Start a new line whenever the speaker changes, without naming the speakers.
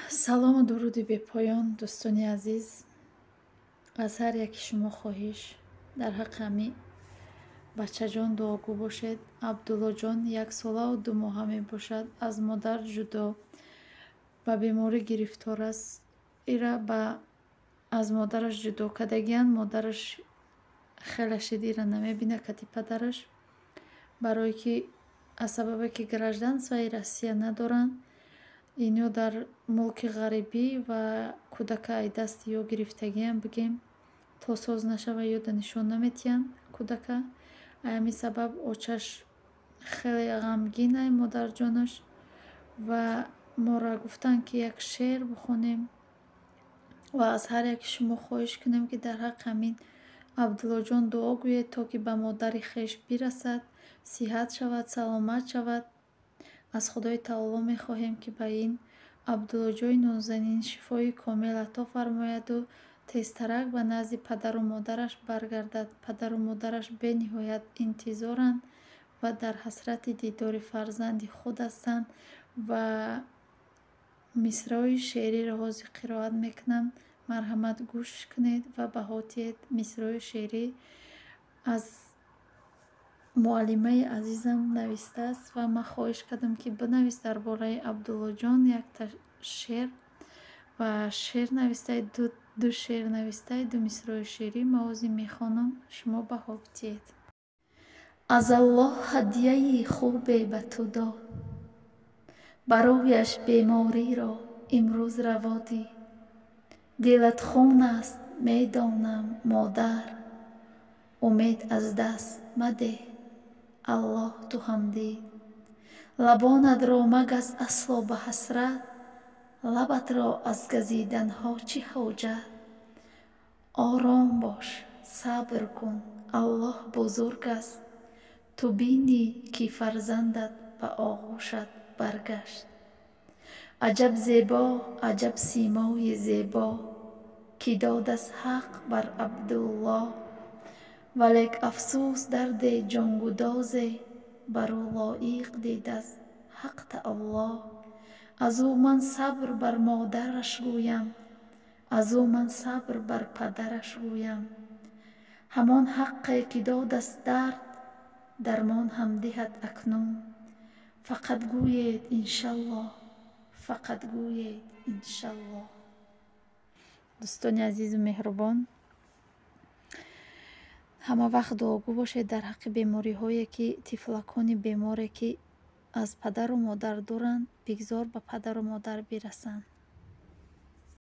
салому дуруди бепоён дӯстони азиз, аз ҳар яки шумо хоҳиш дар ҳаққи ҳамин бачаҷон дуогӯ бошед. Абдуллоҷон 1 солаву 2 моҳа мебошад, аз модар ҷудо ба беморӣ гирифтор аст. ира аз модараш ҷудо кардагиянд. Модараш хеле шидира намебинад кати падараш, барое ки аз сабабе ки гражданствои Россия надоранд. Инҳо дар мулки ғарибӣ ва кӯдака ай дасти ё гирифтагиам бигем то соз нашава ёда нишон наметиҳанд кӯдака. Ай ҳамин сабаб очаш хеле ғамгин ай модарҷонаш ва моро гуфтанд ки як шеър бихонем ва аз ҳар яки шумо хоҳиш кунем ки дар ҳаққи ҳамин Абдуллоҷон дуо гӯед, то ки ба модари хеш бирасад, сиҳат шавад, саломат шавад. аз Худои таоло мехоҳем ки ба ин Абдуллоҷои нозанин шифои комил ато фармояду тезтарак ба назди падару модараш баргардад. Падару модараш бениҳоят интизоранд ва дар ҳасрати дидори фарзанди худ ҳастанд. ва мисрои шеъриро ҳозир қироат мекунам. марҳамат гӯш кунед ва ба ҳотиед. мисрои шеърӣ аз муаллимаи азизам навистааст ва ман хоҳиш кардам ки бинавис дар бораи Абдуллоҷон якта шеър ва шеър навистаи ду шеър навистаи ду мисрои шеърӣ мавозин мехонам. шумо баҳо битиҳед. аз Аллоҳ ҳадияи хубе ба ту дод, барояш бемориро имрӯз раво дид. дилат хун аст медонам модар, умед аз дастmadeh. Аллоҳ ту ҳам дид. лабонатро магаз асло ба ҳасрат, лабатро аз газиданҳо чӣ ҳоҷат. ором бош, сабр кун, Аллоҳ бузург аст. ту бинӣ ки фарзандат ба оғӯшат баргашт. аҷаб зебо, аҷаб симои зебо, ки додааст ҳақ бар Абдуллоҳ. валек афсӯс дарде ҷонгудозе, бар ӯ лоиқ дидааст ҳақ таоло. аз ӯ ман сабр бар модараш гӯям, аз ӯ ман сабр бар падараш гӯям. ҳамон ҳаққе ки додааст дард, дармон ҳам диҳад акнун. фақат гӯед иншаллоҳ, фақат гӯед иншаллоҳ. дӯстони азизу меҳрубон, ҳама вақт дуогӯ бошед дар ҳаққи бемориҳое ки тифлакони беморе ки аз падару модар дуранд, бигзор ба падару модар бирасанд.